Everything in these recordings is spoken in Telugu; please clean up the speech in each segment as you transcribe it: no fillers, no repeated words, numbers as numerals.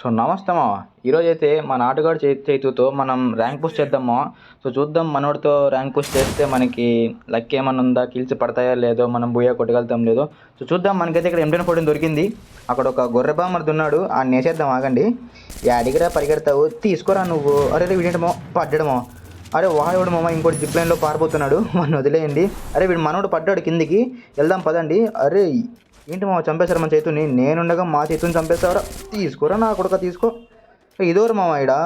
సో నమస్తే మామ. ఈరోజైతే మా నాటుగాడు చేతుతో మనం ర్యాంక్ పుష్ చేద్దామా. సో చూద్దాం మనోడితో ర్యాంక్ పుష్ చేస్తే మనకి లక్ ఏమన్నా ఉందా, కిల్స్ పడతాయో లేదో, మనం బుయ్యా కొట్టగలుగుతాం లేదో. సో చూద్దాం. మనకైతే ఇక్కడ M1014 దొరికింది. అక్కడ ఒక గొర్రె బామ్మర్ది ఉన్నాడు, ఆ నేసేద్దాం. ఆగండి, అడిగిరా పరిగెడతావు, తీసుకోరా నువ్వు. అరే వీడేంటమో పడ్డడమో. అరే వాడు మామ ఇంకోటి జిప్ లైన్లో పారిపోతున్నాడు, వాడిని వదిలేయండి. అరే వీడు మనోడు పడ్డాడు కిందికి, వెళ్దాం పదండి. అరే ఏంటి మామ చంపేశారు మన చేతుని, నేనుండగా మా చేతుని చంపేస్తావరా, తీసుకోరా నా కొడుక తీసుకో. ఇదోరు మామ ఇడా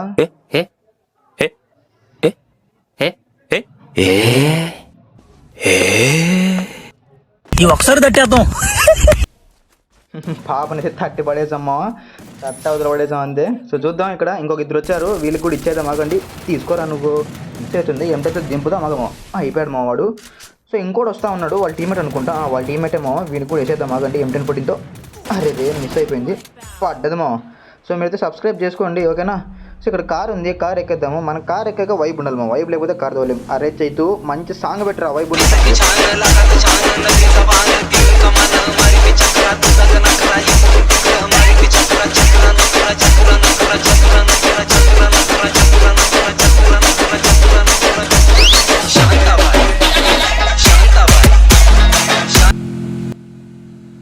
ఒకసారి తట్టేద్దాం. పాపనైతే తట్టి పడేసాం మామ, తట్ట అవతల పడేసాం అంతే. సో చూద్దాం, ఇక్కడ ఇంకొక ఇద్దరు వచ్చారు, వీళ్ళకి కూడా ఇచ్చేద్దాం. ఆగండి, తీసుకోరా నువ్వు. ఇచ్చేస్తుంది M10 దింపుదాం. ఆగమో అయిపోయాడు మా వాడు. సో ఇంకోటి వస్తూ ఉన్నాడు, వాళ్ళ టీమేట్ అనుకుంటా, వాళ్ళ టీమేట్ ఏమో. వీనికి కూడా వేసేద్దాం. ఆగండి M1014తో. అరే మిస్ అయిపోయింది, పడ్డదమో. సో మీరైతే సబ్స్క్రైబ్ చేసుకోండి, ఓకేనా. సో ఇక్కడ కార్ ఉంది, కార్ ఎక్కేద్దాము. మన కార్ ఎక్కాక వైబ్ ఉండాలి, మా వైబ్ లేకపోతే కార్ తోలేం. అరే చైతు మంచి సాంగ్ పెట్టరా, వైబ్ ఉంది.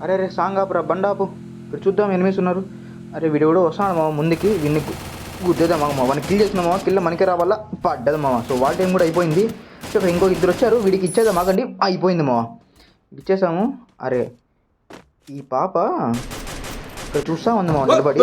అరే రే సాంగ్ ఆపురా, బండాపు. ఇక్కడ చూద్దాం ఎనిమిస్ ఉన్నారు. అరే వీడు కూడా వస్తున్నాడు మామ ముందుకి, వీడిని గుద్దేద్దాం మామ. వాడిని కిల్ చేస్తున్నామా, కిల్ మనకే రావాలా, పడ్డది మామ. సో వాళ్ళ టైం కూడా అయిపోయింది. సో ఇక్కడ ఇంకో ఇద్దరు వచ్చారు, వీడికి ఇచ్చేద్దాం. ఆగండి, అయిపోయింది మామ, ఇచ్చేసాము. అరే ఈ పాప ఇక్కడ చూస్తా ఉంది మామ నిలబడి.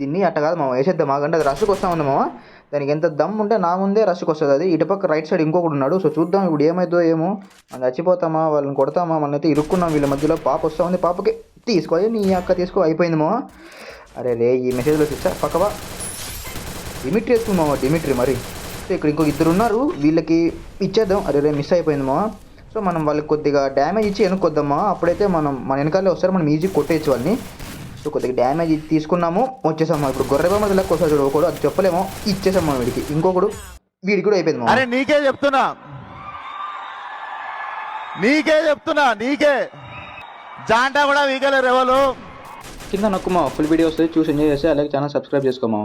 దీన్ని అట్ట కాదు మామ, వేసేద్దాం. ఆగండి, అది రష్కి వస్తా ఉంది మామ. దానికి ఎంత దమ్ ఉంటే నా ముందే రష్కి వస్తుంది అది. ఇటుపక్క రైట్ సైడ్ ఇంకొకటి ఉన్నాడు. సో చూద్దాం ఇప్పుడు ఏమైందో ఏమో, మనం చచ్చిపోతామా, వాళ్ళని కొడతామా, మన అయితే ఇరుక్కున్నాం వీళ్ళ మధ్యలో. పాప వస్తూ ఉంది, పాపకి తీసుకో, నీ అక్క తీసుకో. అయిపోయింది మామ. అరే రే ఈ మెసేజ్లో చూసా పక్కవా, డిమిట్రీ వేసుకుంది మామ, డిమిట్రీ మరి. సో ఇక్కడ ఇంకో ఇద్దరు ఉన్నారు, వీళ్ళకి ఇచ్చేద్దాం. అరే రే మిస్ అయిపోయింది మామ. సో మనం వాళ్ళకి కొద్దిగా డ్యామేజ్ ఇచ్చి వెనుక్కొద్దామా, అప్పుడైతే మనం మన వెనకాలే వస్తారు, మనం ఈజీ కొట్టేయచ్చు వాళ్ళని. సో కొద్దిగా డ్యామేజ్ తీసుకున్నాము, వచ్చేసాము. ఇప్పుడు గొర్రె బొమ్మ లెక్క వస్తుంది చూడు, ఒకడు అది చెప్పలేమో, ఇచ్చేసాము వీడికి. ఇంకొకడు వీడికి కూడా అయిపోయింది. అరే నీకే చెప్తున్నా నీకే జాంటా కూడా వీగలేరు ఎవరు. కింద నొక్కుమా, ఫుల్ వీడియో వస్తుంది, చూసి ఎంజాయ్ చేస్తే అలాగే ఛానల్ సబ్స్క్రైబ్ చేసుకోమా.